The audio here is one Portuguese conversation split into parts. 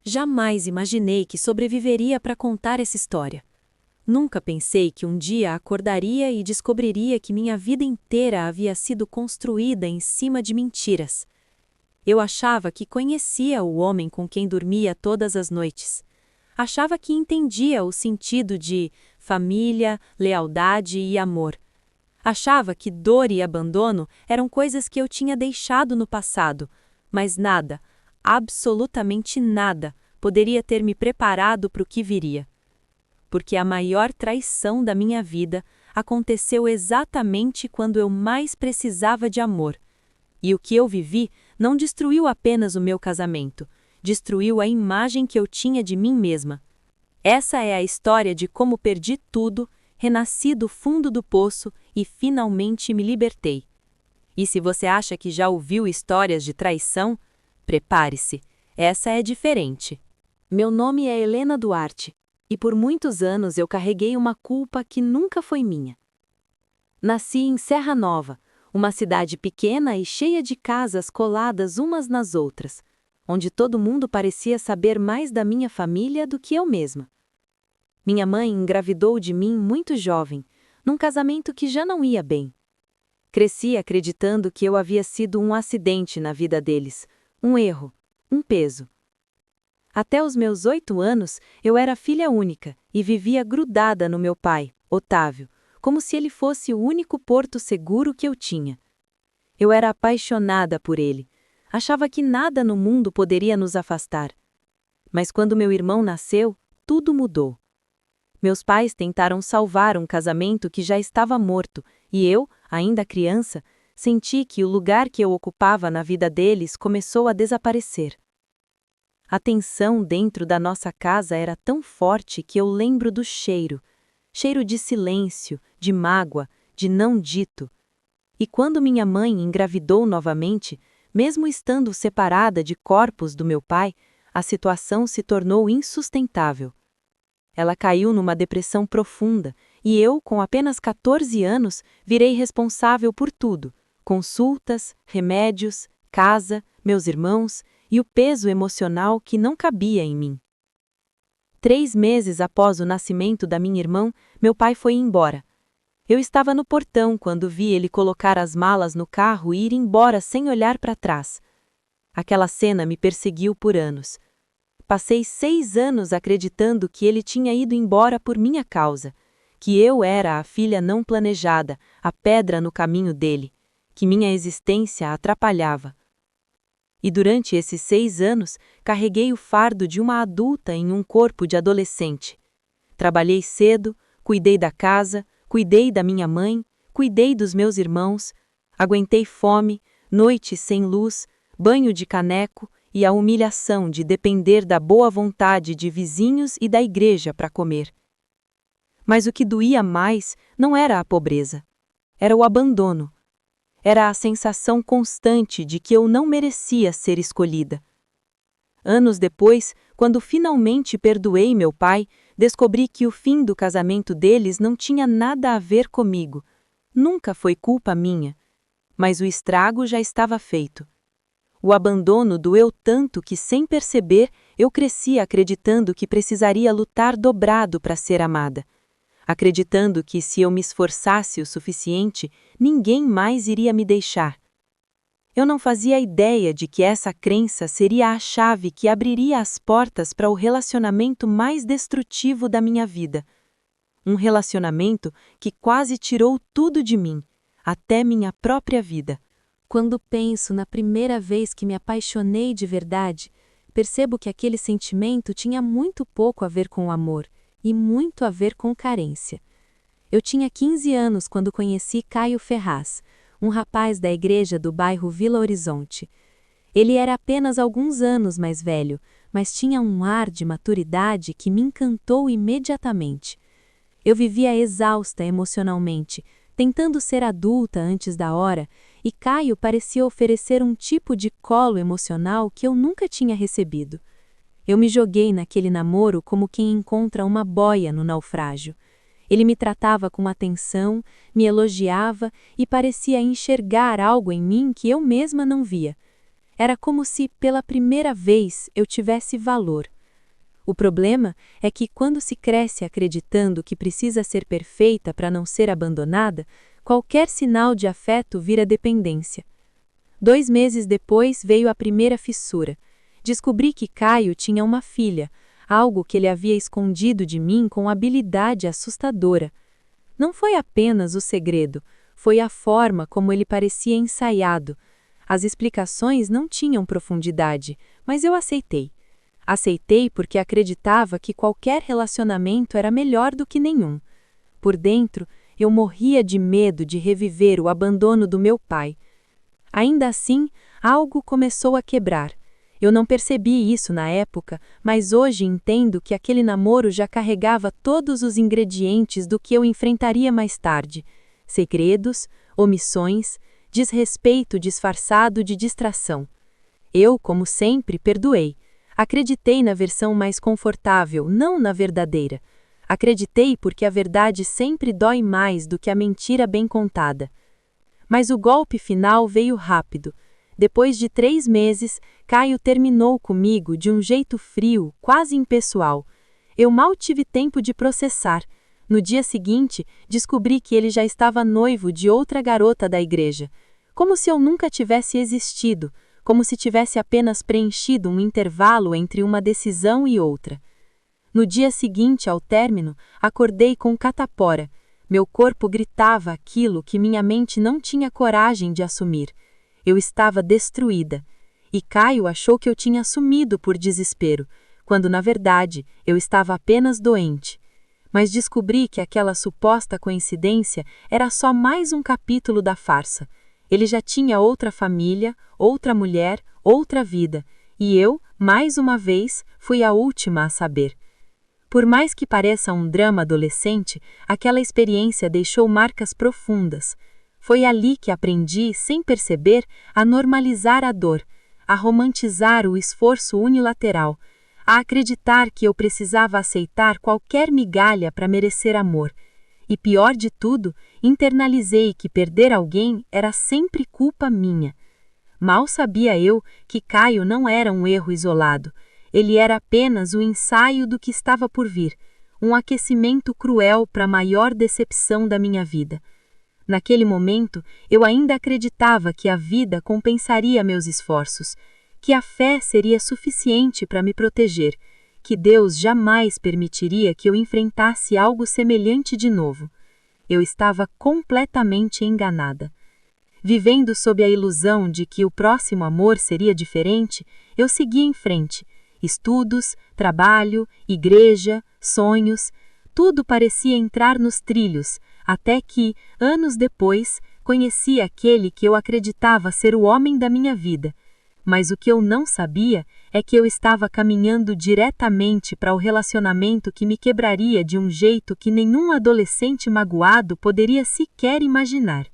Jamais imaginei que sobreviveria para contar essa história. Nunca pensei que um dia acordaria e descobriria que minha vida inteira havia sido construída em cima de mentiras. Eu achava que conhecia o homem com quem dormia todas as noites. Achava que entendia o sentido de família, lealdade e amor. Achava que dor e abandono eram coisas que eu tinha deixado no passado, mas nada, absolutamente nada, poderia ter me preparado para o que viria. Porque a maior traição da minha vida aconteceu exatamente quando eu mais precisava de amor. E o que eu vivi não destruiu apenas o meu casamento, destruiu a imagem que eu tinha de mim mesma. Essa é a história de como perdi tudo, renasci do fundo do poço e finalmente me libertei. E se você acha que já ouviu histórias de traição, prepare-se, essa é diferente. Meu nome é Helena Duarte, e por muitos anos eu carreguei uma culpa que nunca foi minha. Nasci em Serra Nova, uma cidade pequena e cheia de casas coladas umas nas outras, onde todo mundo parecia saber mais da minha família do que eu mesma. Minha mãe engravidou de mim muito jovem, num casamento que já não ia bem. Cresci acreditando que eu havia sido um acidente na vida deles, um erro, um peso. Até os meus 8 anos, eu era filha única e vivia grudada no meu pai, Otávio, como se ele fosse o único porto seguro que eu tinha. Eu era apaixonada por ele. Achava que nada no mundo poderia nos afastar. Mas quando meu irmão nasceu, tudo mudou. Meus pais tentaram salvar um casamento que já estava morto, e eu, ainda criança, senti que o lugar que eu ocupava na vida deles começou a desaparecer. A tensão dentro da nossa casa era tão forte que eu lembro do cheiro de silêncio, de mágoa, de não dito. E quando minha mãe engravidou novamente, mesmo estando separada de corpos do meu pai, a situação se tornou insustentável. Ela caiu numa depressão profunda e eu, com apenas 14 anos, virei responsável por tudo: consultas, remédios, casa, meus irmãos e o peso emocional que não cabia em mim. 3 meses após o nascimento da minha irmã, meu pai foi embora. Eu estava no portão quando vi ele colocar as malas no carro e ir embora sem olhar para trás. Aquela cena me perseguiu por anos. Passei 6 anos acreditando que ele tinha ido embora por minha causa, que eu era a filha não planejada, a pedra no caminho dele, que minha existência atrapalhava. E durante esses 6 anos, carreguei o fardo de uma adulta em um corpo de adolescente. Trabalhei cedo, cuidei da casa, cuidei da minha mãe, cuidei dos meus irmãos, aguentei fome, noites sem luz, banho de caneco e a humilhação de depender da boa vontade de vizinhos e da igreja para comer. Mas o que doía mais não era a pobreza, era o abandono. Era a sensação constante de que eu não merecia ser escolhida. Anos depois, quando finalmente perdoei meu pai, descobri que o fim do casamento deles não tinha nada a ver comigo. Nunca foi culpa minha. Mas o estrago já estava feito. O abandono doeu tanto que, sem perceber, eu cresci acreditando que precisaria lutar dobrado para ser amada. Acreditando que, se eu me esforçasse o suficiente, ninguém mais iria me deixar. Eu não fazia ideia de que essa crença seria a chave que abriria as portas para o relacionamento mais destrutivo da minha vida. Um relacionamento que quase tirou tudo de mim, até minha própria vida. Quando penso na primeira vez que me apaixonei de verdade, percebo que aquele sentimento tinha muito pouco a ver com o amor e muito a ver com carência. Eu tinha 15 anos quando conheci Caio Ferraz, um rapaz da igreja do bairro Vila Horizonte. Ele era apenas alguns anos mais velho, mas tinha um ar de maturidade que me encantou imediatamente. Eu vivia exausta emocionalmente, tentando ser adulta antes da hora, e Caio parecia oferecer um tipo de colo emocional que eu nunca tinha recebido. Eu me joguei naquele namoro como quem encontra uma boia no naufrágio. Ele me tratava com atenção, me elogiava e parecia enxergar algo em mim que eu mesma não via. Era como se, pela primeira vez, eu tivesse valor. O problema é que quando se cresce acreditando que precisa ser perfeita para não ser abandonada, qualquer sinal de afeto vira dependência. 2 meses depois veio a primeira fissura. Descobri que Caio tinha uma filha, algo que ele havia escondido de mim com habilidade assustadora. Não foi apenas o segredo, foi a forma como ele parecia ensaiado. As explicações não tinham profundidade, mas eu aceitei. Aceitei porque acreditava que qualquer relacionamento era melhor do que nenhum. Por dentro, eu morria de medo de reviver o abandono do meu pai. Ainda assim, algo começou a quebrar. Eu não percebi isso na época, mas hoje entendo que aquele namoro já carregava todos os ingredientes do que eu enfrentaria mais tarde: segredos, omissões, desrespeito disfarçado de distração. Eu, como sempre, perdoei. Acreditei na versão mais confortável, não na verdadeira. Acreditei porque a verdade sempre dói mais do que a mentira bem contada. Mas o golpe final veio rápido. Depois de 3 meses, Caio terminou comigo de um jeito frio, quase impessoal. Eu mal tive tempo de processar. No dia seguinte, descobri que ele já estava noivo de outra garota da igreja. Como se eu nunca tivesse existido, como se tivesse apenas preenchido um intervalo entre uma decisão e outra. No dia seguinte ao término, acordei com catapora. Meu corpo gritava aquilo que minha mente não tinha coragem de assumir. Eu estava destruída. E Caio achou que eu tinha sumido por desespero, quando na verdade eu estava apenas doente. Mas descobri que aquela suposta coincidência era só mais um capítulo da farsa. Ele já tinha outra família, outra mulher, outra vida, e eu, mais uma vez, fui a última a saber. Por mais que pareça um drama adolescente, aquela experiência deixou marcas profundas. Foi ali que aprendi, sem perceber, a normalizar a dor, a romantizar o esforço unilateral, a acreditar que eu precisava aceitar qualquer migalha para merecer amor. E pior de tudo, internalizei que perder alguém era sempre culpa minha. Mal sabia eu que Caio não era um erro isolado. Ele era apenas o ensaio do que estava por vir, um aquecimento cruel para a maior decepção da minha vida. Naquele momento, eu ainda acreditava que a vida compensaria meus esforços, que a fé seria suficiente para me proteger, que Deus jamais permitiria que eu enfrentasse algo semelhante de novo. Eu estava completamente enganada. Vivendo sob a ilusão de que o próximo amor seria diferente, eu seguia em frente. Estudos, trabalho, igreja, sonhos, tudo parecia entrar nos trilhos, até que, anos depois, conheci aquele que eu acreditava ser o homem da minha vida. Mas o que eu não sabia é que eu estava caminhando diretamente para o relacionamento que me quebraria de um jeito que nenhum adolescente magoado poderia sequer imaginar.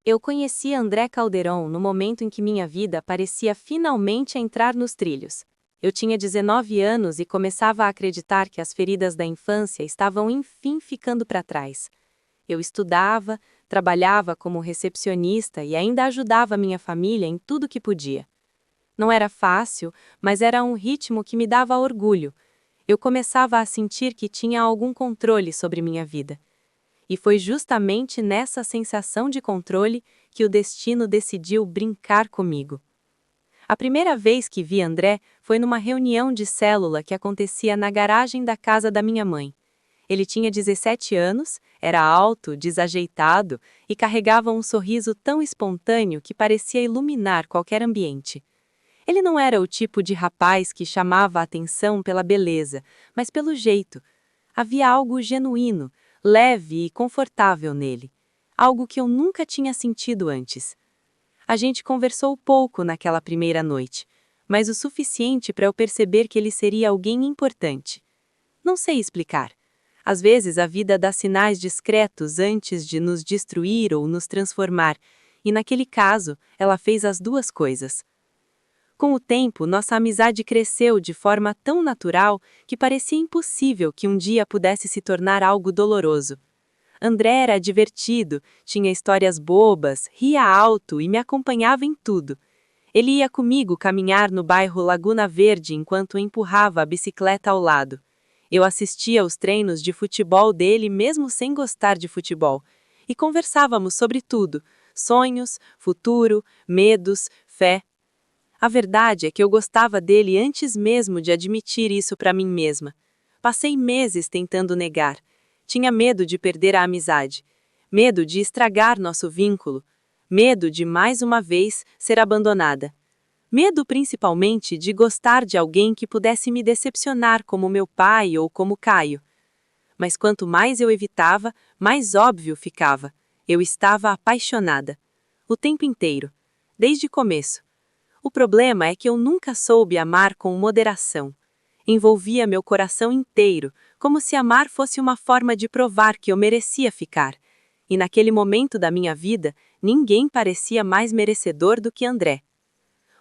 Eu conheci André Calderon no momento em que minha vida parecia finalmente entrar nos trilhos. Eu tinha 19 anos e começava a acreditar que as feridas da infância estavam enfim ficando para trás. Eu estudava, trabalhava como recepcionista e ainda ajudava minha família em tudo que podia. Não era fácil, mas era um ritmo que me dava orgulho. Eu começava a sentir que tinha algum controle sobre minha vida. E foi justamente nessa sensação de controle que o destino decidiu brincar comigo. A primeira vez que vi André foi numa reunião de célula que acontecia na garagem da casa da minha mãe. Ele tinha 17 anos, era alto, desajeitado e carregava um sorriso tão espontâneo que parecia iluminar qualquer ambiente. Ele não era o tipo de rapaz que chamava a atenção pela beleza, mas pelo jeito. Havia algo genuíno, leve e confortável nele. Algo que eu nunca tinha sentido antes. A gente conversou pouco naquela primeira noite, mas o suficiente para eu perceber que ele seria alguém importante. Não sei explicar. Às vezes a vida dá sinais discretos antes de nos destruir ou nos transformar, e naquele caso, ela fez as duas coisas. Com o tempo, nossa amizade cresceu de forma tão natural que parecia impossível que um dia pudesse se tornar algo doloroso. André era divertido, tinha histórias bobas, ria alto e me acompanhava em tudo. Ele ia comigo caminhar no bairro Laguna Verde enquanto empurrava a bicicleta ao lado. Eu assistia aos treinos de futebol dele mesmo sem gostar de futebol. E conversávamos sobre tudo: sonhos, futuro, medos, fé. A verdade é que eu gostava dele antes mesmo de admitir isso para mim mesma. Passei meses tentando negar. Tinha medo de perder a amizade. Medo de estragar nosso vínculo. Medo de, mais uma vez, ser abandonada. Medo principalmente de gostar de alguém que pudesse me decepcionar como meu pai ou como Caio. Mas quanto mais eu evitava, mais óbvio ficava. Eu estava apaixonada. O tempo inteiro. Desde o começo. O problema é que eu nunca soube amar com moderação. Envolvia meu coração inteiro, como se amar fosse uma forma de provar que eu merecia ficar. E naquele momento da minha vida, ninguém parecia mais merecedor do que André.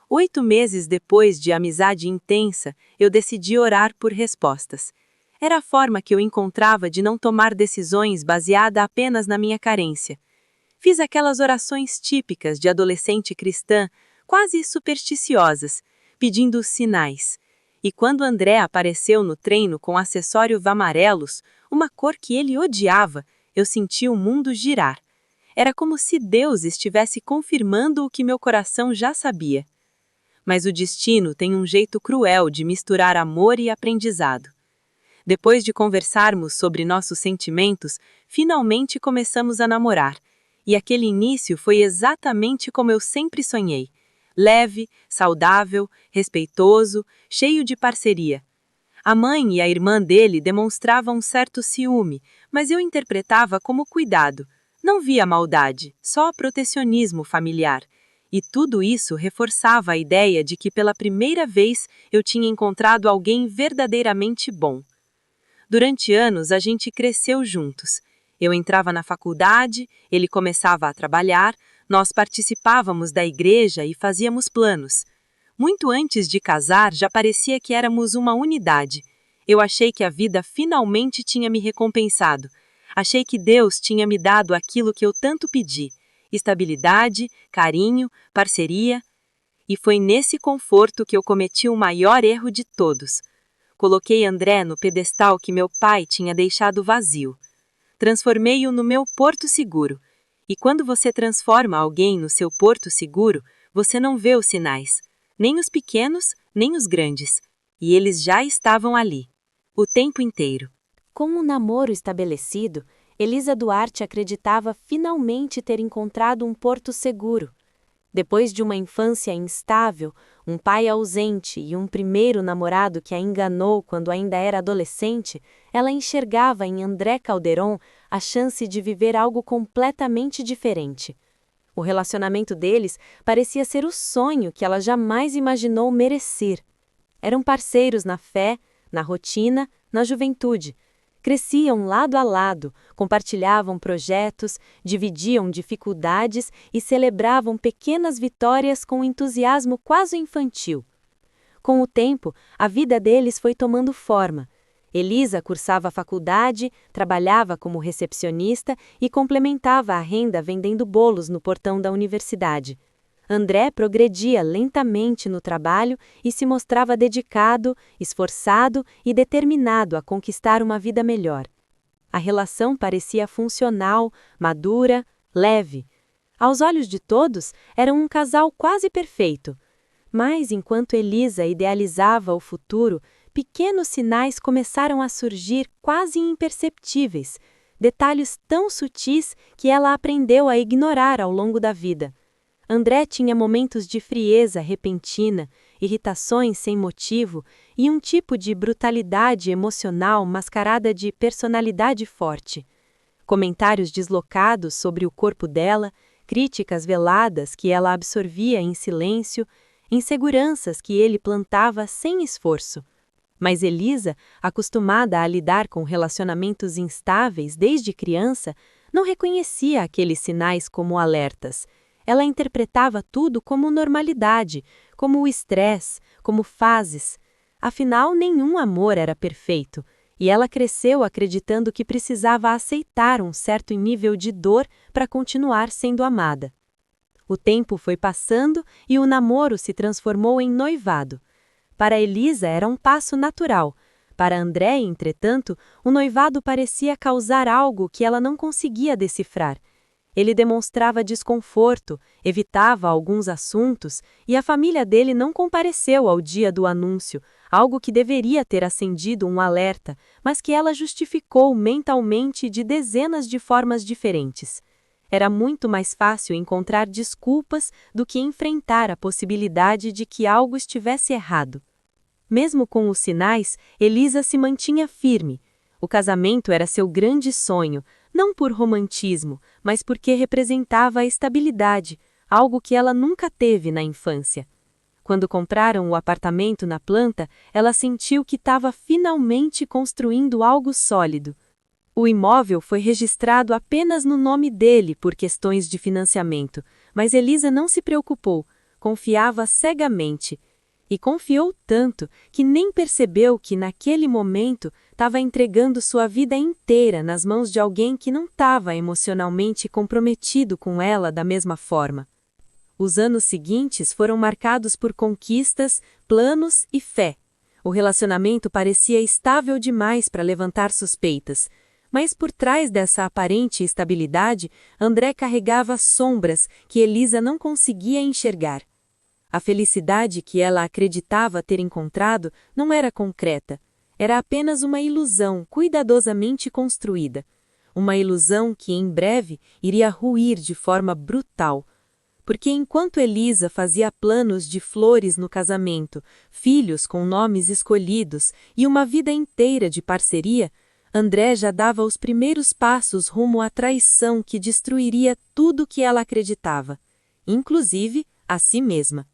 8 meses depois de amizade intensa, eu decidi orar por respostas. Era a forma que eu encontrava de não tomar decisões baseada apenas na minha carência. Fiz aquelas orações típicas de adolescente cristã, quase supersticiosas, pedindo sinais. E quando André apareceu no treino com acessórios amarelos, uma cor que ele odiava, eu senti o mundo girar. Era como se Deus estivesse confirmando o que meu coração já sabia. Mas o destino tem um jeito cruel de misturar amor e aprendizado. Depois de conversarmos sobre nossos sentimentos, finalmente começamos a namorar. E aquele início foi exatamente como eu sempre sonhei. Leve, saudável, respeitoso, cheio de parceria. A mãe e a irmã dele demonstravam um certo ciúme, mas eu interpretava como cuidado. Não via maldade, só protecionismo familiar. E tudo isso reforçava a ideia de que pela primeira vez eu tinha encontrado alguém verdadeiramente bom. Durante anos a gente cresceu juntos. Eu entrava na faculdade, ele começava a trabalhar, nós participávamos da igreja e fazíamos planos. Muito antes de casar, já parecia que éramos uma unidade. Eu achei que a vida finalmente tinha me recompensado. Achei que Deus tinha me dado aquilo que eu tanto pedi: estabilidade, carinho, parceria. E foi nesse conforto que eu cometi o maior erro de todos. Coloquei André no pedestal que meu pai tinha deixado vazio. Transformei-o no meu porto seguro. E quando você transforma alguém no seu porto seguro, você não vê os sinais, nem os pequenos, nem os grandes. E eles já estavam ali, o tempo inteiro. Com um namoro estabelecido, Elisa Duarte acreditava finalmente ter encontrado um porto seguro. Depois de uma infância instável, um pai ausente e um primeiro namorado que a enganou quando ainda era adolescente, ela enxergava em André Calderon a chance de viver algo completamente diferente. O relacionamento deles parecia ser o sonho que ela jamais imaginou merecer. Eram parceiros na fé, na rotina, na juventude. Cresciam lado a lado, compartilhavam projetos, dividiam dificuldades e celebravam pequenas vitórias com entusiasmo quase infantil. Com o tempo, a vida deles foi tomando forma. Elisa cursava a faculdade, trabalhava como recepcionista e complementava a renda vendendo bolos no portão da universidade. André progredia lentamente no trabalho e se mostrava dedicado, esforçado e determinado a conquistar uma vida melhor. A relação parecia funcional, madura, leve. Aos olhos de todos, eram um casal quase perfeito. Mas, enquanto Elisa idealizava o futuro, pequenos sinais começaram a surgir quase imperceptíveis, detalhes tão sutis que ela aprendeu a ignorar ao longo da vida. André tinha momentos de frieza repentina, irritações sem motivo e um tipo de brutalidade emocional mascarada de personalidade forte. Comentários deslocados sobre o corpo dela, críticas veladas que ela absorvia em silêncio, inseguranças que ele plantava sem esforço. Mas Elisa, acostumada a lidar com relacionamentos instáveis desde criança, não reconhecia aqueles sinais como alertas. Ela interpretava tudo como normalidade, como o estresse, como fases. Afinal, nenhum amor era perfeito, e ela cresceu acreditando que precisava aceitar um certo nível de dor para continuar sendo amada. O tempo foi passando e o namoro se transformou em noivado. Para Elisa era um passo natural. Para André, entretanto, o noivado parecia causar algo que ela não conseguia decifrar. Ele demonstrava desconforto, evitava alguns assuntos e a família dele não compareceu ao dia do anúncio, algo que deveria ter acendido um alerta, mas que ela justificou mentalmente de dezenas de formas diferentes. Era muito mais fácil encontrar desculpas do que enfrentar a possibilidade de que algo estivesse errado. Mesmo com os sinais, Elisa se mantinha firme. O casamento era seu grande sonho, não por romantismo, mas porque representava a estabilidade, algo que ela nunca teve na infância. Quando compraram o apartamento na planta, ela sentiu que estava finalmente construindo algo sólido. O imóvel foi registrado apenas no nome dele por questões de financiamento, mas Elisa não se preocupou, confiava cegamente. E confiou tanto que nem percebeu que naquele momento estava entregando sua vida inteira nas mãos de alguém que não estava emocionalmente comprometido com ela da mesma forma. Os anos seguintes foram marcados por conquistas, planos e fé. O relacionamento parecia estável demais para levantar suspeitas, mas por trás dessa aparente estabilidade, André carregava sombras que Elisa não conseguia enxergar. A felicidade que ela acreditava ter encontrado não era concreta, era apenas uma ilusão cuidadosamente construída. Uma ilusão que, em breve, iria ruir de forma brutal. Porque enquanto Elisa fazia planos de flores no casamento, filhos com nomes escolhidos e uma vida inteira de parceria, André já dava os primeiros passos rumo à traição que destruiria tudo que ela acreditava, inclusive a si mesma.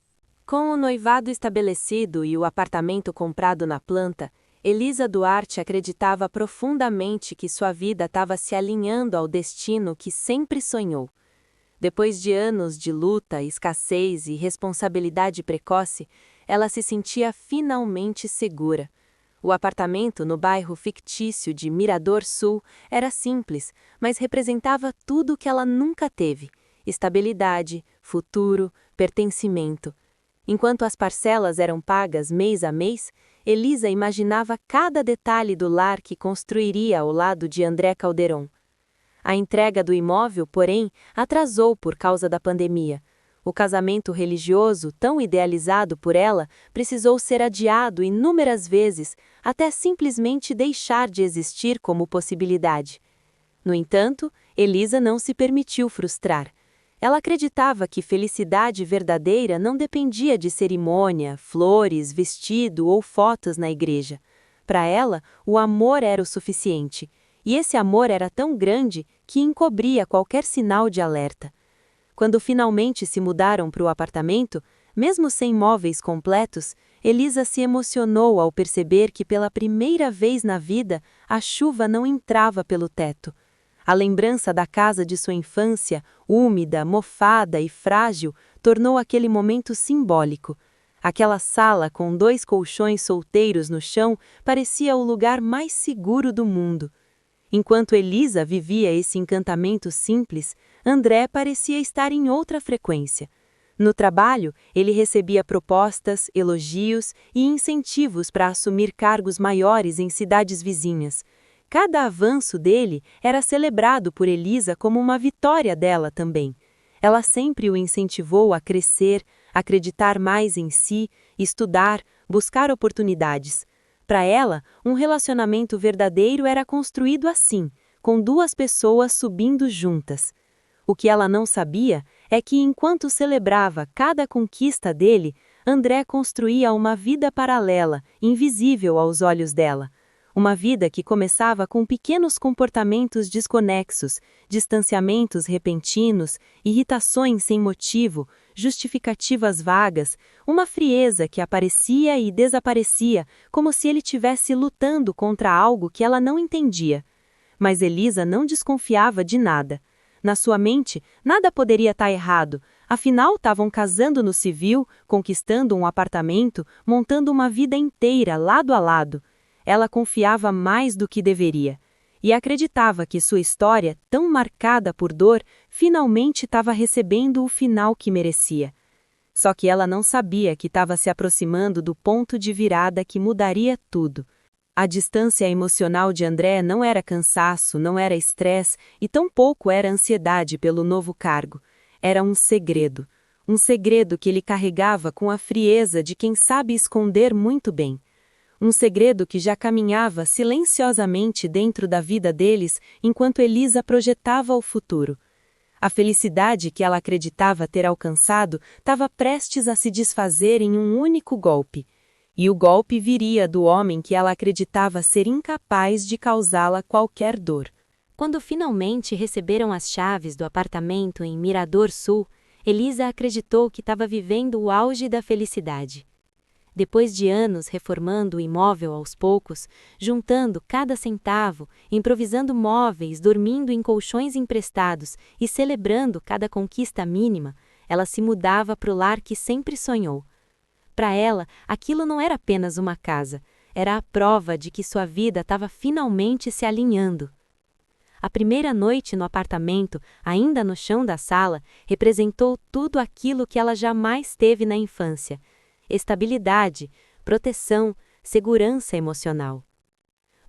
Com o noivado estabelecido e o apartamento comprado na planta, Elisa Duarte acreditava profundamente que sua vida estava se alinhando ao destino que sempre sonhou. Depois de anos de luta, escassez e responsabilidade precoce, ela se sentia finalmente segura. O apartamento no bairro fictício de Mirador Sul era simples, mas representava tudo o que ela nunca teve: estabilidade, futuro, pertencimento. Enquanto as parcelas eram pagas mês a mês, Elisa imaginava cada detalhe do lar que construiria ao lado de André Calderon. A entrega do imóvel, porém, atrasou por causa da pandemia. O casamento religioso, tão idealizado por ela, precisou ser adiado inúmeras vezes, até simplesmente deixar de existir como possibilidade. No entanto, Elisa não se permitiu frustrar. Ela acreditava que felicidade verdadeira não dependia de cerimônia, flores, vestido ou fotos na igreja. Para ela, o amor era o suficiente, e esse amor era tão grande que encobria qualquer sinal de alerta. Quando finalmente se mudaram para o apartamento, mesmo sem móveis completos, Elisa se emocionou ao perceber que pela primeira vez na vida a chuva não entrava pelo teto. A lembrança da casa de sua infância, úmida, mofada e frágil, tornou aquele momento simbólico. Aquela sala com 2 colchões solteiros no chão parecia o lugar mais seguro do mundo. Enquanto Elisa vivia esse encantamento simples, André parecia estar em outra frequência. No trabalho, ele recebia propostas, elogios e incentivos para assumir cargos maiores em cidades vizinhas. Cada avanço dele era celebrado por Elisa como uma vitória dela também. Ela sempre o incentivou a crescer, acreditar mais em si, estudar, buscar oportunidades. Para ela, um relacionamento verdadeiro era construído assim, com 2 pessoas subindo juntas. O que ela não sabia é que, enquanto celebrava cada conquista dele, André construía uma vida paralela, invisível aos olhos dela. Uma vida que começava com pequenos comportamentos desconexos, distanciamentos repentinos, irritações sem motivo, justificativas vagas, uma frieza que aparecia e desaparecia, como se ele estivesse lutando contra algo que ela não entendia. Mas Elisa não desconfiava de nada. Na sua mente, nada poderia estar errado, afinal estavam casando no civil, conquistando um apartamento, montando uma vida inteira lado a lado. Ela confiava mais do que deveria. e acreditava que sua história, tão marcada por dor, finalmente estava recebendo o final que merecia. Só que ela não sabia que estava se aproximando do ponto de virada que mudaria tudo. A distância emocional de André não era cansaço, não era estresse e tampouco era ansiedade pelo novo cargo. Era um segredo. Um segredo que ele carregava com a frieza de quem sabe esconder muito bem. Um segredo que já caminhava silenciosamente dentro da vida deles enquanto Elisa projetava o futuro. A felicidade que ela acreditava ter alcançado estava prestes a se desfazer em um único golpe. E o golpe viria do homem que ela acreditava ser incapaz de causá-la qualquer dor. Quando finalmente receberam as chaves do apartamento em Mirador Sul, Elisa acreditou que estava vivendo o auge da felicidade. Depois de anos reformando o imóvel aos poucos, juntando cada centavo, improvisando móveis, dormindo em colchões emprestados e celebrando cada conquista mínima, ela se mudava para o lar que sempre sonhou. Para ela, aquilo não era apenas uma casa, era a prova de que sua vida estava finalmente se alinhando. A primeira noite no apartamento, ainda no chão da sala, representou tudo aquilo que ela jamais teve na infância: estabilidade, proteção, segurança emocional.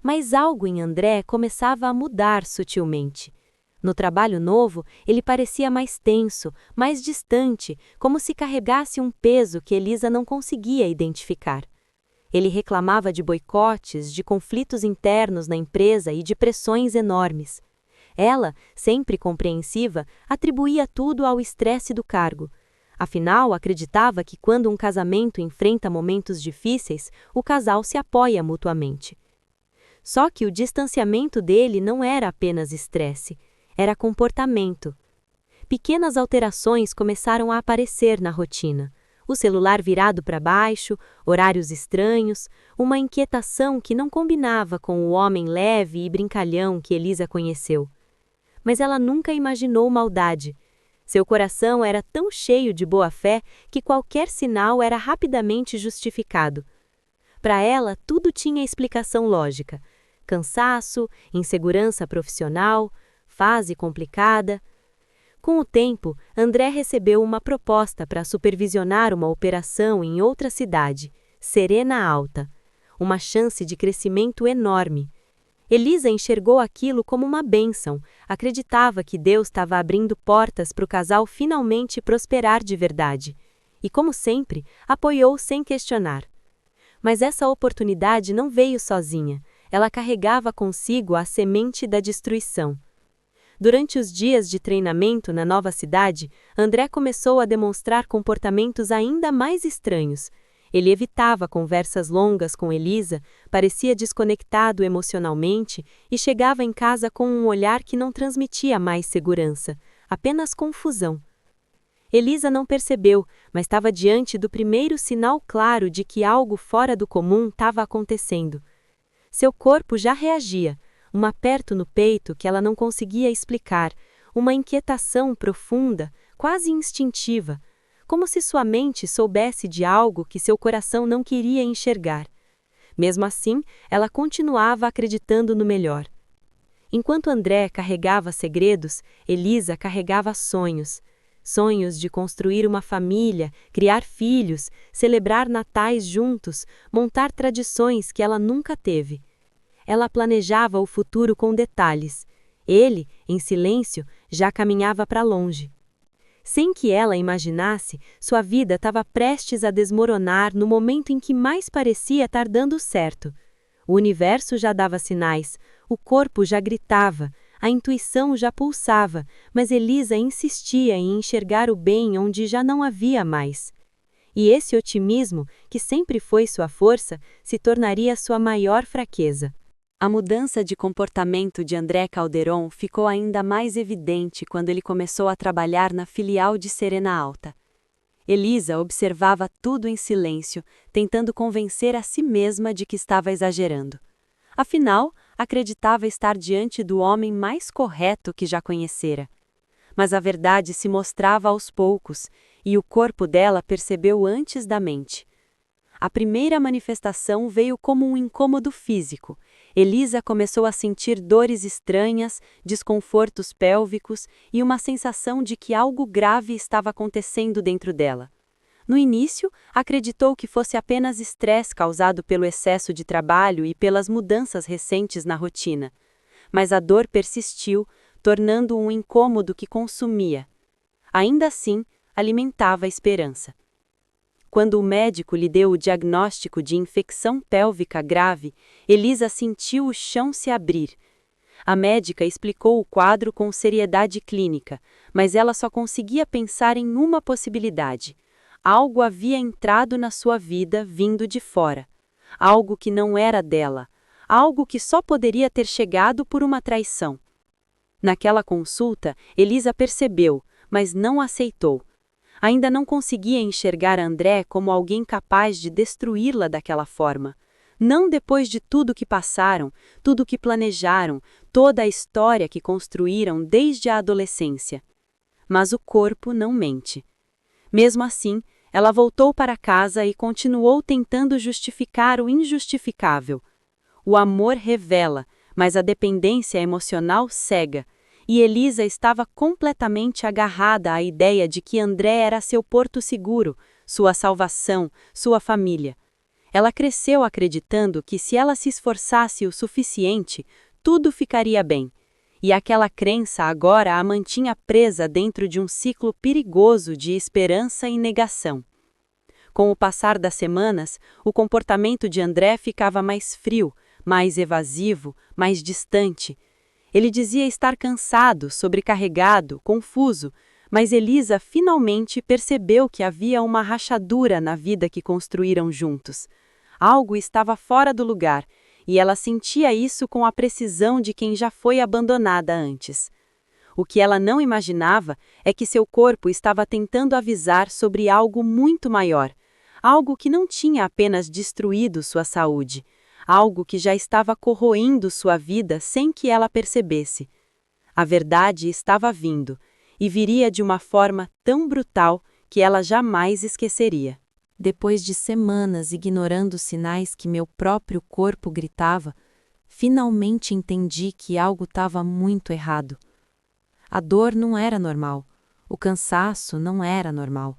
Mas algo em André começava a mudar sutilmente. No trabalho novo, ele parecia mais tenso, mais distante, como se carregasse um peso que Elisa não conseguia identificar. Ele reclamava de boicotes, de conflitos internos na empresa e de pressões enormes. Ela, sempre compreensiva, atribuía tudo ao estresse do cargo. Afinal, acreditava que quando um casamento enfrenta momentos difíceis, o casal se apoia mutuamente. Só que o distanciamento dele não era apenas estresse, era comportamento. Pequenas alterações começaram a aparecer na rotina. O celular virado para baixo, horários estranhos, uma inquietação que não combinava com o homem leve e brincalhão que Elisa conheceu. Mas ela nunca imaginou maldade. Seu coração era tão cheio de boa-fé que qualquer sinal era rapidamente justificado. Para ela, tudo tinha explicação lógica: cansaço, insegurança profissional, fase complicada. Com o tempo, André recebeu uma proposta para supervisionar uma operação em outra cidade, Serena Alta. Uma chance de crescimento enorme. Elisa enxergou aquilo como uma bênção, acreditava que Deus estava abrindo portas para o casal finalmente prosperar de verdade. E, como sempre, apoiou sem questionar. Mas essa oportunidade não veio sozinha, ela carregava consigo a semente da destruição. Durante os dias de treinamento na nova cidade, André começou a demonstrar comportamentos ainda mais estranhos. Ele evitava conversas longas com Elisa, parecia desconectado emocionalmente e chegava em casa com um olhar que não transmitia mais segurança, apenas confusão. Elisa não percebeu, mas estava diante do primeiro sinal claro de que algo fora do comum estava acontecendo. Seu corpo já reagia, um aperto no peito que ela não conseguia explicar, uma inquietação profunda, quase instintiva, como se sua mente soubesse de algo que seu coração não queria enxergar. Mesmo assim, ela continuava acreditando no melhor. Enquanto André carregava segredos, Elisa carregava sonhos. Sonhos de construir uma família, criar filhos, celebrar natais juntos, montar tradições que ela nunca teve. Ela planejava o futuro com detalhes. Ele, em silêncio, já caminhava para longe. Sem que ela imaginasse, sua vida estava prestes a desmoronar no momento em que mais parecia estar dando certo. O universo já dava sinais, o corpo já gritava, a intuição já pulsava, mas Elisa insistia em enxergar o bem onde já não havia mais. E esse otimismo, que sempre foi sua força, se tornaria sua maior fraqueza. A mudança de comportamento de André Calderon ficou ainda mais evidente quando ele começou a trabalhar na filial de Serena Alta. Elisa observava tudo em silêncio, tentando convencer a si mesma de que estava exagerando. Afinal, acreditava estar diante do homem mais correto que já conhecera. Mas a verdade se mostrava aos poucos, e o corpo dela percebeu antes da mente. A primeira manifestação veio como um incômodo físico. Elisa começou a sentir dores estranhas, desconfortos pélvicos e uma sensação de que algo grave estava acontecendo dentro dela. No início, acreditou que fosse apenas estresse causado pelo excesso de trabalho e pelas mudanças recentes na rotina. Mas a dor persistiu, tornando um incômodo que consumia. Ainda assim, alimentava a esperança. Quando o médico lhe deu o diagnóstico de infecção pélvica grave, Elisa sentiu o chão se abrir. A médica explicou o quadro com seriedade clínica, mas ela só conseguia pensar em uma possibilidade. Algo havia entrado na sua vida vindo de fora. Algo que não era dela. Algo que só poderia ter chegado por uma traição. Naquela consulta, Elisa percebeu, mas não aceitou. Ainda não conseguia enxergar André como alguém capaz de destruí-la daquela forma. Não depois de tudo que passaram, tudo que planejaram, toda a história que construíram desde a adolescência. Mas o corpo não mente. Mesmo assim, ela voltou para casa e continuou tentando justificar o injustificável. O amor revela, mas a dependência emocional cega. E Elisa estava completamente agarrada à ideia de que André era seu porto seguro, sua salvação, sua família. Ela cresceu acreditando que se ela se esforçasse o suficiente, tudo ficaria bem. E aquela crença agora a mantinha presa dentro de um ciclo perigoso de esperança e negação. Com o passar das semanas, o comportamento de André ficava mais frio, mais evasivo, mais distante. Ele dizia estar cansado, sobrecarregado, confuso, mas Elisa finalmente percebeu que havia uma rachadura na vida que construíram juntos. Algo estava fora do lugar, e ela sentia isso com a precisão de quem já foi abandonada antes. O que ela não imaginava é que seu corpo estava tentando avisar sobre algo muito maior, algo que não tinha apenas destruído sua saúde, algo que já estava corroendo sua vida sem que ela percebesse. A verdade estava vindo, e viria de uma forma tão brutal que ela jamais esqueceria. Depois de semanas ignorando os sinais que meu próprio corpo gritava, finalmente entendi que algo estava muito errado. A dor não era normal, o cansaço não era normal,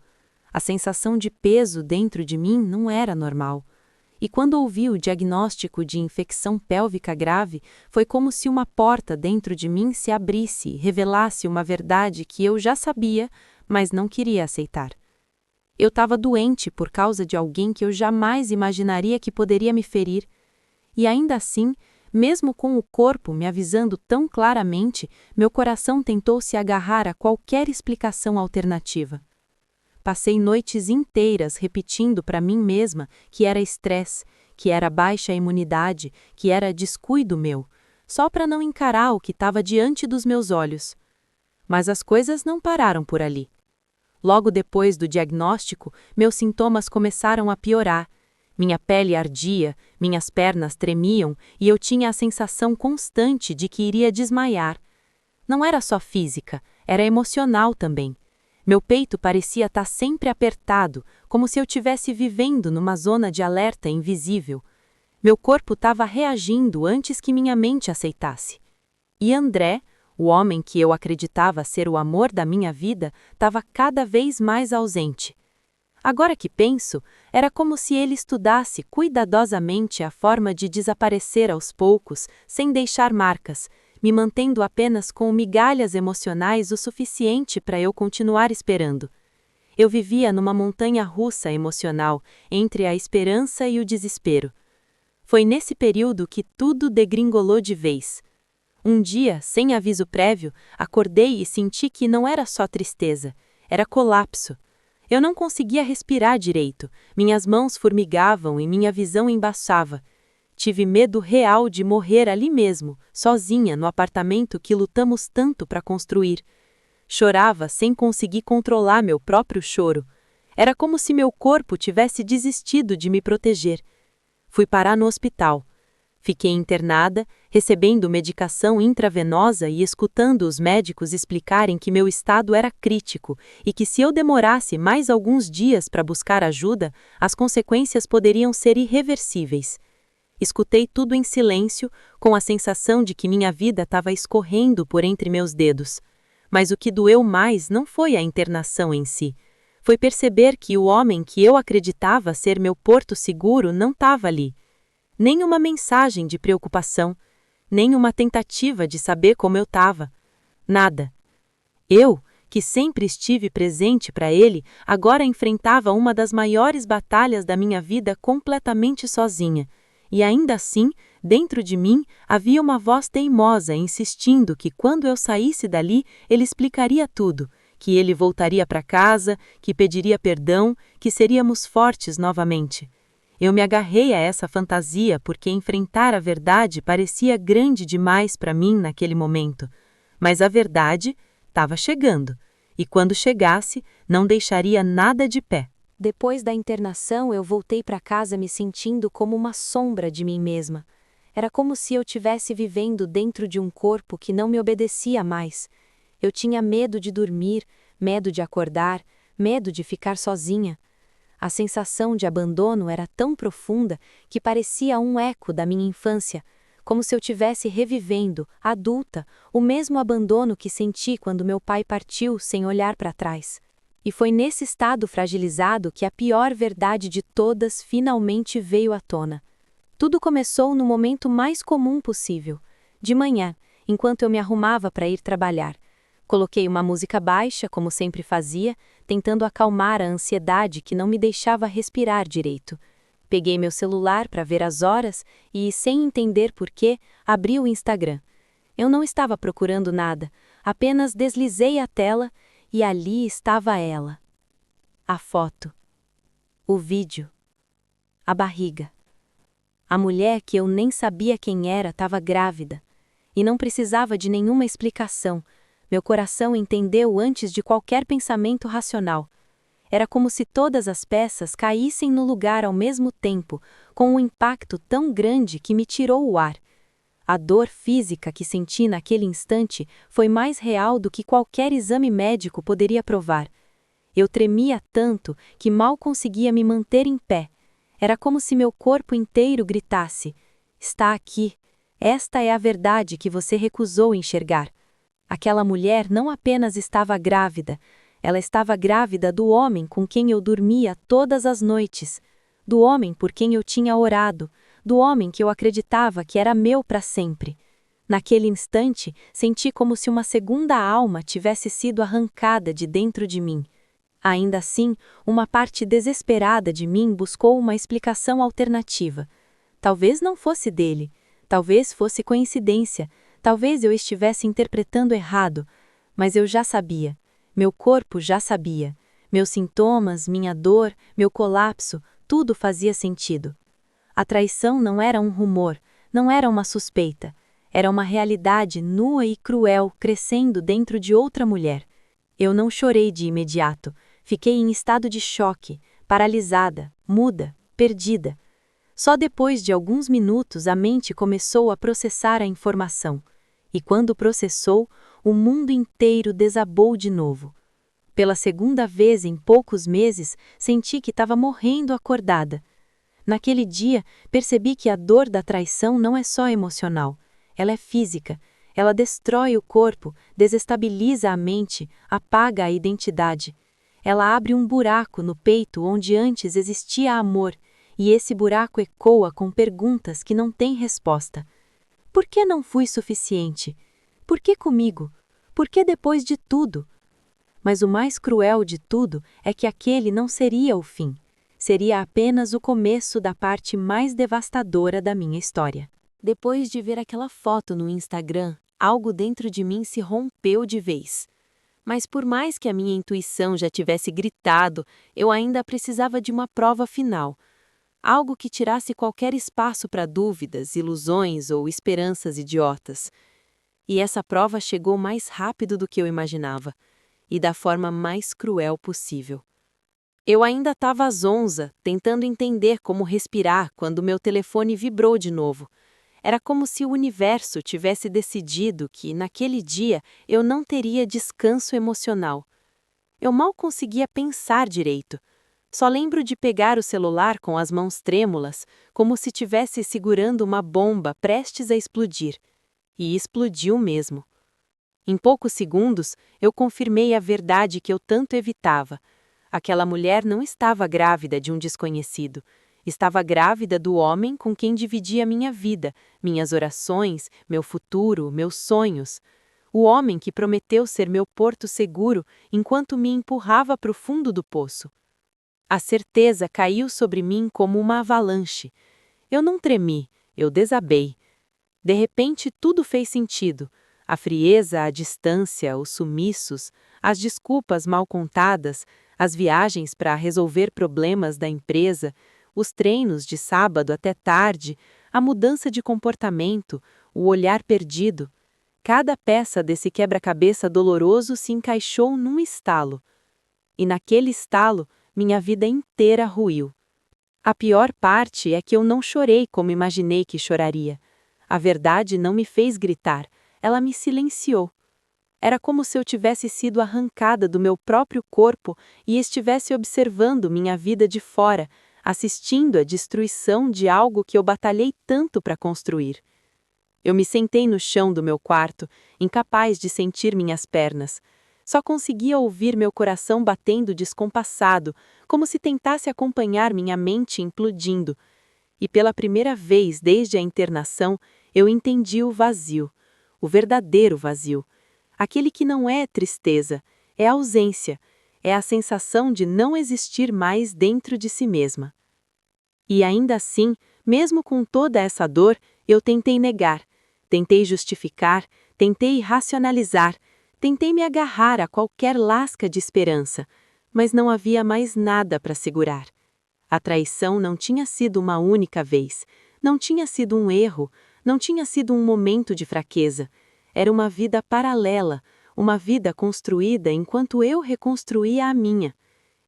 a sensação de peso dentro de mim não era normal. E quando ouvi o diagnóstico de infecção pélvica grave, foi como se uma porta dentro de mim se abrisse e revelasse uma verdade que eu já sabia, mas não queria aceitar. Eu estava doente por causa de alguém que eu jamais imaginaria que poderia me ferir. E ainda assim, mesmo com o corpo me avisando tão claramente, meu coração tentou se agarrar a qualquer explicação alternativa. Passei noites inteiras repetindo para mim mesma que era estresse, que era baixa imunidade, que era descuido meu, só para não encarar o que estava diante dos meus olhos. Mas as coisas não pararam por ali. Logo depois do diagnóstico, meus sintomas começaram a piorar. Minha pele ardia, minhas pernas tremiam e eu tinha a sensação constante de que iria desmaiar. Não era só física, era emocional também. Meu peito parecia estar sempre apertado, como se eu estivesse vivendo numa zona de alerta invisível. Meu corpo estava reagindo antes que minha mente aceitasse. E André, o homem que eu acreditava ser o amor da minha vida, estava cada vez mais ausente. Agora que penso, era como se ele estudasse cuidadosamente a forma de desaparecer aos poucos, sem deixar marcas, me mantendo apenas com migalhas emocionais o suficiente para eu continuar esperando. Eu vivia numa montanha russa emocional, entre a esperança e o desespero. Foi nesse período que tudo degringolou de vez. Um dia, sem aviso prévio, acordei e senti que não era só tristeza, era colapso. Eu não conseguia respirar direito, minhas mãos formigavam e minha visão embaçava. Tive medo real de morrer ali mesmo, sozinha no apartamento que lutamos tanto para construir. Chorava sem conseguir controlar meu próprio choro. Era como se meu corpo tivesse desistido de me proteger. Fui parar no hospital. Fiquei internada, recebendo medicação intravenosa e escutando os médicos explicarem que meu estado era crítico e que se eu demorasse mais alguns dias para buscar ajuda, as consequências poderiam ser irreversíveis. Escutei tudo em silêncio, com a sensação de que minha vida estava escorrendo por entre meus dedos. Mas o que doeu mais não foi a internação em si. Foi perceber que o homem que eu acreditava ser meu porto seguro não estava ali. Nem uma mensagem de preocupação, nem uma tentativa de saber como eu estava. Nada. Eu, que sempre estive presente para ele, agora enfrentava uma das maiores batalhas da minha vida completamente sozinha. E ainda assim, dentro de mim, havia uma voz teimosa insistindo que quando eu saísse dali, ele explicaria tudo, que ele voltaria para casa, que pediria perdão, que seríamos fortes novamente. Eu me agarrei a essa fantasia porque enfrentar a verdade parecia grande demais para mim naquele momento. Mas a verdade estava chegando, e quando chegasse, não deixaria nada de pé. Depois da internação, eu voltei para casa me sentindo como uma sombra de mim mesma. Era como se eu tivesse vivendo dentro de um corpo que não me obedecia mais. Eu tinha medo de dormir, medo de acordar, medo de ficar sozinha. A sensação de abandono era tão profunda que parecia um eco da minha infância, como se eu tivesse revivendo, adulta, o mesmo abandono que senti quando meu pai partiu sem olhar para trás. E foi nesse estado fragilizado que a pior verdade de todas finalmente veio à tona. Tudo começou no momento mais comum possível, de manhã, enquanto eu me arrumava para ir trabalhar. Coloquei uma música baixa, como sempre fazia, tentando acalmar a ansiedade que não me deixava respirar direito. Peguei meu celular para ver as horas e, sem entender porquê, abri o Instagram. Eu não estava procurando nada, apenas deslizei a tela e ali estava ela. A foto. O vídeo. A barriga. A mulher que eu nem sabia quem era estava grávida. E não precisava de nenhuma explicação. Meu coração entendeu antes de qualquer pensamento racional. Era como se todas as peças caíssem no lugar ao mesmo tempo, com um impacto tão grande que me tirou o ar. A dor física que senti naquele instante foi mais real do que qualquer exame médico poderia provar. Eu tremia tanto que mal conseguia me manter em pé. Era como se meu corpo inteiro gritasse: "Está aqui. Esta é a verdade que você recusou enxergar." Aquela mulher não apenas estava grávida, ela estava grávida do homem com quem eu dormia todas as noites, do homem por quem eu tinha orado, do homem que eu acreditava que era meu para sempre. Naquele instante, senti como se uma segunda alma tivesse sido arrancada de dentro de mim. Ainda assim, uma parte desesperada de mim buscou uma explicação alternativa. Talvez não fosse dele, talvez fosse coincidência, talvez eu estivesse interpretando errado, mas eu já sabia. Meu corpo já sabia. Meus sintomas, minha dor, meu colapso, tudo fazia sentido. A traição não era um rumor, não era uma suspeita. Era uma realidade nua e cruel crescendo dentro de outra mulher. Eu não chorei de imediato. Fiquei em estado de choque, paralisada, muda, perdida. Só depois de alguns minutos a mente começou a processar a informação. E quando processou, o mundo inteiro desabou de novo. Pela segunda vez em poucos meses, senti que estava morrendo acordada. Naquele dia, percebi que a dor da traição não é só emocional. Ela é física. Ela destrói o corpo, desestabiliza a mente, apaga a identidade. Ela abre um buraco no peito onde antes existia amor, e esse buraco ecoa com perguntas que não têm resposta. Por que não fui suficiente? Por que comigo? Por que depois de tudo? Mas o mais cruel de tudo é que aquele não seria o fim. Seria apenas o começo da parte mais devastadora da minha história. Depois de ver aquela foto no Instagram, algo dentro de mim se rompeu de vez. Mas por mais que a minha intuição já tivesse gritado, eu ainda precisava de uma prova final. Algo que tirasse qualquer espaço para dúvidas, ilusões ou esperanças idiotas. E essa prova chegou mais rápido do que eu imaginava, e da forma mais cruel possível. Eu ainda estava zonza, tentando entender como respirar quando meu telefone vibrou de novo. Era como se o universo tivesse decidido que, naquele dia, eu não teria descanso emocional. Eu mal conseguia pensar direito. Só lembro de pegar o celular com as mãos trêmulas, como se estivesse segurando uma bomba prestes a explodir. E explodiu mesmo. Em poucos segundos, eu confirmei a verdade que eu tanto evitava. Aquela mulher não estava grávida de um desconhecido. Estava grávida do homem com quem dividia minha vida, minhas orações, meu futuro, meus sonhos. O homem que prometeu ser meu porto seguro enquanto me empurrava para o fundo do poço. A certeza caiu sobre mim como uma avalanche. Eu não tremi, eu desabei. De repente, tudo fez sentido. A frieza, a distância, os sumiços, as desculpas mal contadas, as viagens para resolver problemas da empresa, os treinos de sábado até tarde, a mudança de comportamento, o olhar perdido. Cada peça desse quebra-cabeça doloroso se encaixou num estalo. E naquele estalo, minha vida inteira ruiu. A pior parte é que eu não chorei como imaginei que choraria. A verdade não me fez gritar, ela me silenciou. Era como se eu tivesse sido arrancada do meu próprio corpo e estivesse observando minha vida de fora, assistindo à destruição de algo que eu batalhei tanto para construir. Eu me sentei no chão do meu quarto, incapaz de sentir minhas pernas. Só conseguia ouvir meu coração batendo descompassado, como se tentasse acompanhar minha mente implodindo. E pela primeira vez desde a internação, eu entendi o vazio, o verdadeiro vazio. Aquele que não é tristeza, é ausência, é a sensação de não existir mais dentro de si mesma. E ainda assim, mesmo com toda essa dor, eu tentei negar, tentei justificar, tentei racionalizar, tentei me agarrar a qualquer lasca de esperança, mas não havia mais nada para segurar. A traição não tinha sido uma única vez, não tinha sido um erro, não tinha sido um momento de fraqueza. Era uma vida paralela, uma vida construída enquanto eu reconstruía a minha.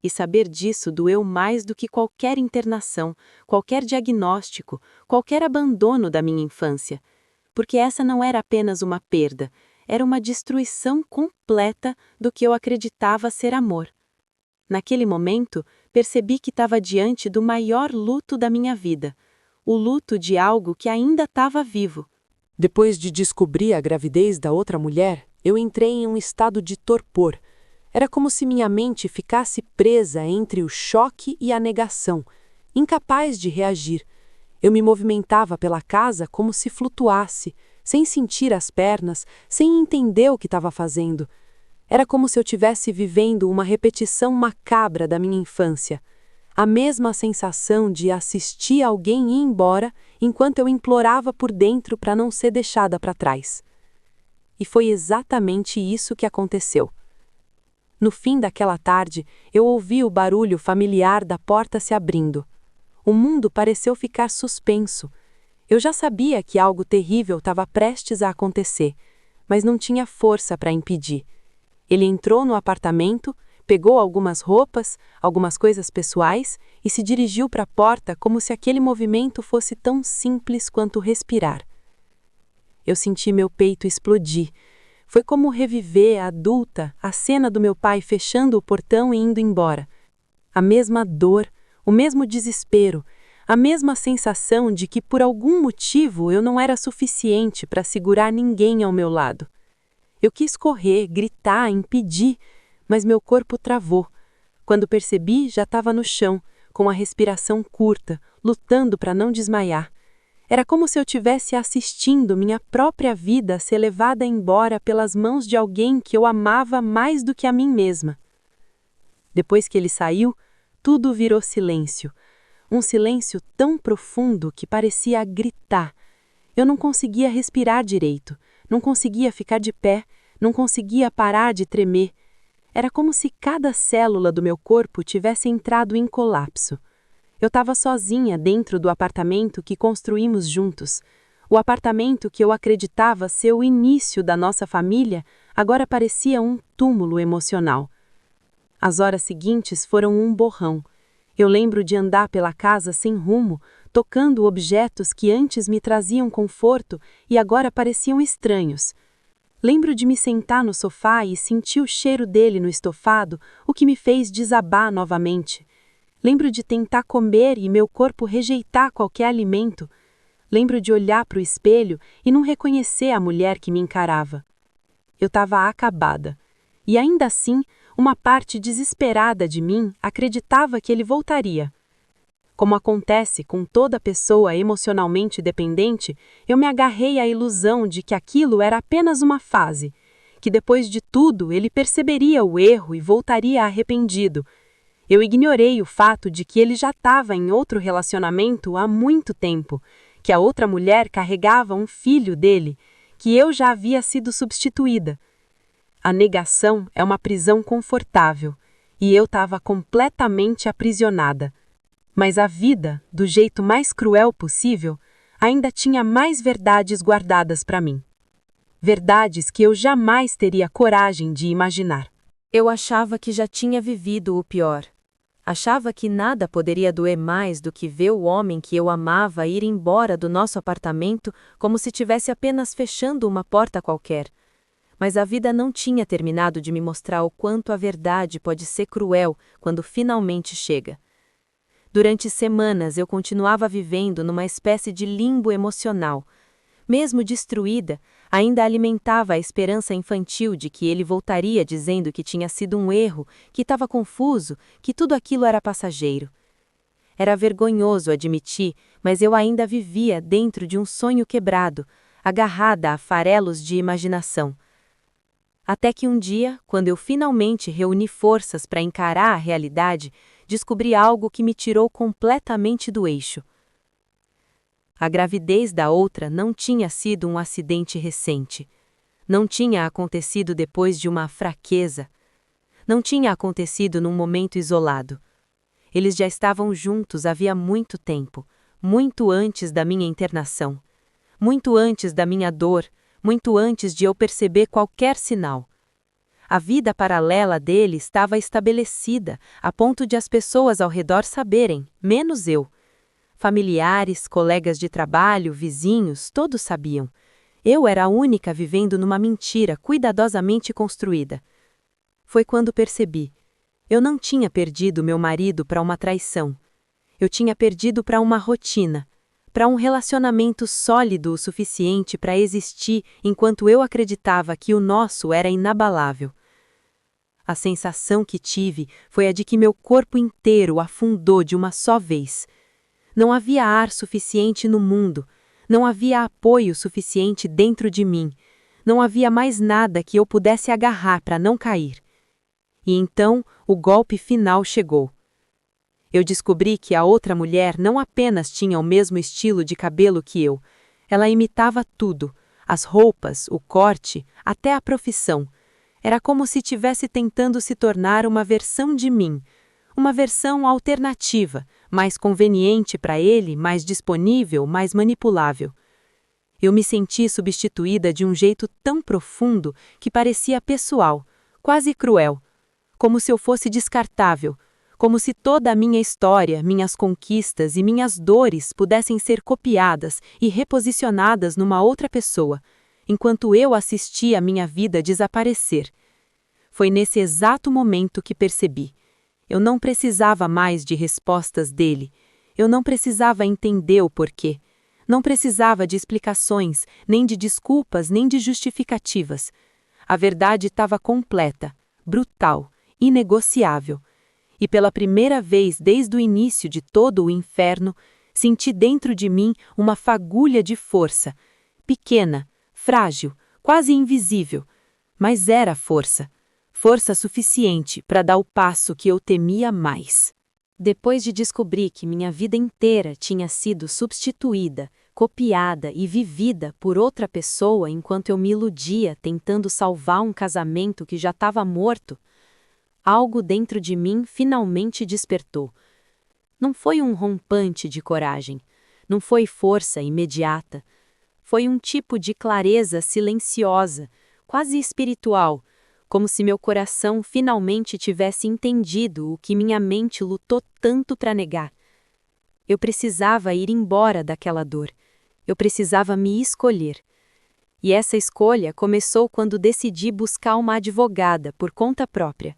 E saber disso doeu mais do que qualquer internação, qualquer diagnóstico, qualquer abandono da minha infância. Porque essa não era apenas uma perda, era uma destruição completa do que eu acreditava ser amor. Naquele momento, percebi que estava diante do maior luto da minha vida, o luto de algo que ainda estava vivo. Depois de descobrir a gravidez da outra mulher, eu entrei em um estado de torpor. Era como se minha mente ficasse presa entre o choque e a negação, incapaz de reagir. Eu me movimentava pela casa como se flutuasse, sem sentir as pernas, sem entender o que estava fazendo. Era como se eu estivesse vivendo uma repetição macabra da minha infância. A mesma sensação de assistir alguém ir embora enquanto eu implorava por dentro para não ser deixada para trás. E foi exatamente isso que aconteceu. No fim daquela tarde, eu ouvi o barulho familiar da porta se abrindo. O mundo pareceu ficar suspenso. Eu já sabia que algo terrível estava prestes a acontecer, mas não tinha força para impedir. Ele entrou no apartamento, pegou algumas roupas, algumas coisas pessoais e se dirigiu para a porta como se aquele movimento fosse tão simples quanto respirar. Eu senti meu peito explodir. Foi como reviver, adulta, a cena do meu pai fechando o portão e indo embora. A mesma dor, o mesmo desespero, a mesma sensação de que por algum motivo eu não era suficiente para segurar ninguém ao meu lado. Eu quis correr, gritar, impedir, mas meu corpo travou. Quando percebi, já estava no chão, com a respiração curta, lutando para não desmaiar. Era como se eu estivesse assistindo minha própria vida ser levada embora pelas mãos de alguém que eu amava mais do que a mim mesma. Depois que ele saiu, tudo virou silêncio. Um silêncio tão profundo que parecia gritar. Eu não conseguia respirar direito, não conseguia ficar de pé, não conseguia parar de tremer. Era como se cada célula do meu corpo tivesse entrado em colapso. Eu estava sozinha dentro do apartamento que construímos juntos. O apartamento que eu acreditava ser o início da nossa família agora parecia um túmulo emocional. As horas seguintes foram um borrão. Eu lembro de andar pela casa sem rumo, tocando objetos que antes me traziam conforto e agora pareciam estranhos. Lembro de me sentar no sofá e sentir o cheiro dele no estofado, o que me fez desabar novamente. Lembro de tentar comer e meu corpo rejeitar qualquer alimento. Lembro de olhar para o espelho e não reconhecer a mulher que me encarava. Eu estava acabada. E ainda assim, uma parte desesperada de mim acreditava que ele voltaria. Como acontece com toda pessoa emocionalmente dependente, eu me agarrei à ilusão de que aquilo era apenas uma fase, que depois de tudo ele perceberia o erro e voltaria arrependido. Eu ignorei o fato de que ele já estava em outro relacionamento há muito tempo, que a outra mulher carregava um filho dele, que eu já havia sido substituída. A negação é uma prisão confortável, e eu estava completamente aprisionada. Mas a vida, do jeito mais cruel possível, ainda tinha mais verdades guardadas para mim. Verdades que eu jamais teria coragem de imaginar. Eu achava que já tinha vivido o pior. Achava que nada poderia doer mais do que ver o homem que eu amava ir embora do nosso apartamento como se tivesse apenas fechando uma porta qualquer. Mas a vida não tinha terminado de me mostrar o quanto a verdade pode ser cruel quando finalmente chega. Durante semanas eu continuava vivendo numa espécie de limbo emocional. Mesmo destruída, ainda alimentava a esperança infantil de que ele voltaria dizendo que tinha sido um erro, que estava confuso, que tudo aquilo era passageiro. Era vergonhoso admitir, mas eu ainda vivia dentro de um sonho quebrado, agarrada a farelos de imaginação. Até que um dia, quando eu finalmente reuni forças para encarar a realidade, descobri algo que me tirou completamente do eixo. A gravidez da outra não tinha sido um acidente recente. Não tinha acontecido depois de uma fraqueza. Não tinha acontecido num momento isolado. Eles já estavam juntos havia muito tempo, muito antes da minha internação, muito antes da minha dor, muito antes de eu perceber qualquer sinal. A vida paralela dele estava estabelecida, a ponto de as pessoas ao redor saberem, menos eu. Familiares, colegas de trabalho, vizinhos, todos sabiam. Eu era a única vivendo numa mentira cuidadosamente construída. Foi quando percebi. Eu não tinha perdido meu marido para uma traição. Eu tinha perdido para uma rotina, para um relacionamento sólido o suficiente para existir enquanto eu acreditava que o nosso era inabalável. A sensação que tive foi a de que meu corpo inteiro afundou de uma só vez. Não havia ar suficiente no mundo, não havia apoio suficiente dentro de mim, não havia mais nada que eu pudesse agarrar para não cair. E então o golpe final chegou. Eu descobri que a outra mulher não apenas tinha o mesmo estilo de cabelo que eu, ela imitava tudo, as roupas, o corte, até a profissão. Era como se estivesse tentando se tornar uma versão de mim, uma versão alternativa, mais conveniente para ele, mais disponível, mais manipulável. Eu me senti substituída de um jeito tão profundo que parecia pessoal, quase cruel, como se eu fosse descartável, como se toda a minha história, minhas conquistas e minhas dores pudessem ser copiadas e reposicionadas numa outra pessoa, enquanto eu assistia a minha vida desaparecer. Foi nesse exato momento que percebi. Eu não precisava mais de respostas dele. Eu não precisava entender o porquê. Não precisava de explicações, nem de desculpas, nem de justificativas. A verdade estava completa, brutal, inegociável. E pela primeira vez desde o início de todo o inferno, senti dentro de mim uma fagulha de força. Pequena, frágil, quase invisível. Mas era força. Força suficiente para dar o passo que eu temia mais. Depois de descobrir que minha vida inteira tinha sido substituída, copiada e vivida por outra pessoa enquanto eu me iludia tentando salvar um casamento que já estava morto, algo dentro de mim finalmente despertou. Não foi um rompante de coragem, não foi força imediata. Foi um tipo de clareza silenciosa, quase espiritual, como se meu coração finalmente tivesse entendido o que minha mente lutou tanto para negar. Eu precisava ir embora daquela dor. Eu precisava me escolher. E essa escolha começou quando decidi buscar uma advogada por conta própria.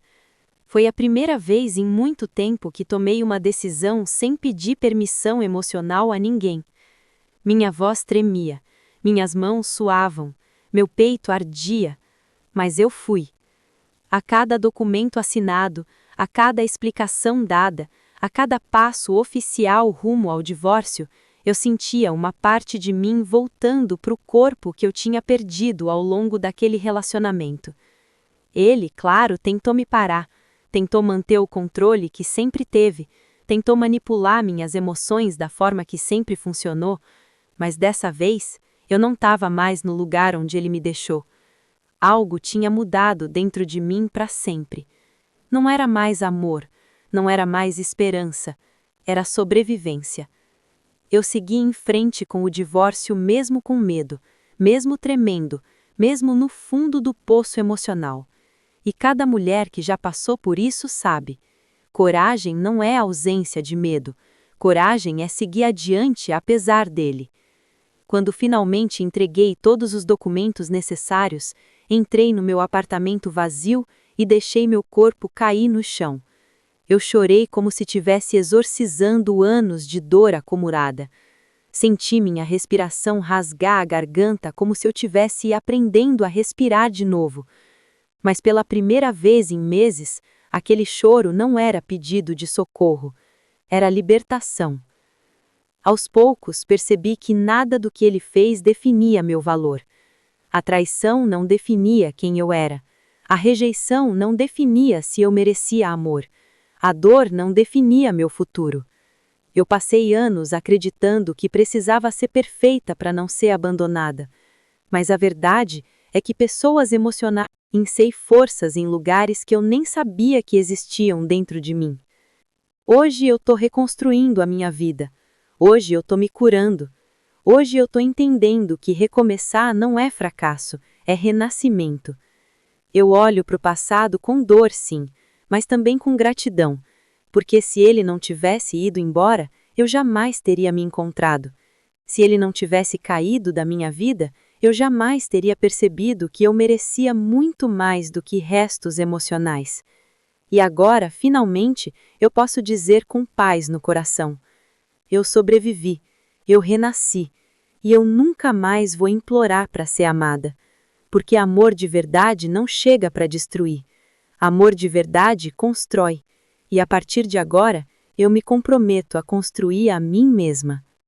Foi a primeira vez em muito tempo que tomei uma decisão sem pedir permissão emocional a ninguém. Minha voz tremia, minhas mãos suavam, meu peito ardia, mas eu fui. A cada documento assinado, a cada explicação dada, a cada passo oficial rumo ao divórcio, eu sentia uma parte de mim voltando para o corpo que eu tinha perdido ao longo daquele relacionamento. Ele, claro, tentou me parar, tentou manter o controle que sempre teve, tentou manipular minhas emoções da forma que sempre funcionou, mas dessa vez eu não estava mais no lugar onde ele me deixou. Algo tinha mudado dentro de mim para sempre. Não era mais amor, não era mais esperança, era sobrevivência. Eu segui em frente com o divórcio mesmo com medo, mesmo tremendo, mesmo no fundo do poço emocional. E cada mulher que já passou por isso sabe. Coragem não é ausência de medo. Coragem é seguir adiante apesar dele. Quando finalmente entreguei todos os documentos necessários, entrei no meu apartamento vazio e deixei meu corpo cair no chão. Eu chorei como se tivesse exorcizando anos de dor acumulada. Senti minha respiração rasgar a garganta como se eu tivesse aprendendo a respirar de novo. Mas pela primeira vez em meses, aquele choro não era pedido de socorro, era libertação. Aos poucos percebi que nada do que ele fez definia meu valor. A traição não definia quem eu era. A rejeição não definia se eu merecia amor. A dor não definia meu futuro. Eu passei anos acreditando que precisava ser perfeita para não ser abandonada. Mas a verdade é que pessoas emocionais insei forças em lugares que eu nem sabia que existiam dentro de mim. Hoje eu estou reconstruindo a minha vida. Hoje eu estou me curando. Hoje eu estou entendendo que recomeçar não é fracasso, é renascimento. Eu olho para o passado com dor, sim, mas também com gratidão, porque se ele não tivesse ido embora, eu jamais teria me encontrado. Se ele não tivesse caído da minha vida, eu jamais teria percebido que eu merecia muito mais do que restos emocionais. E agora, finalmente, eu posso dizer com paz no coração: eu sobrevivi, eu renasci, e eu nunca mais vou implorar para ser amada, porque amor de verdade não chega para destruir. Amor de verdade constrói, e a partir de agora, eu me comprometo a construir a mim mesma.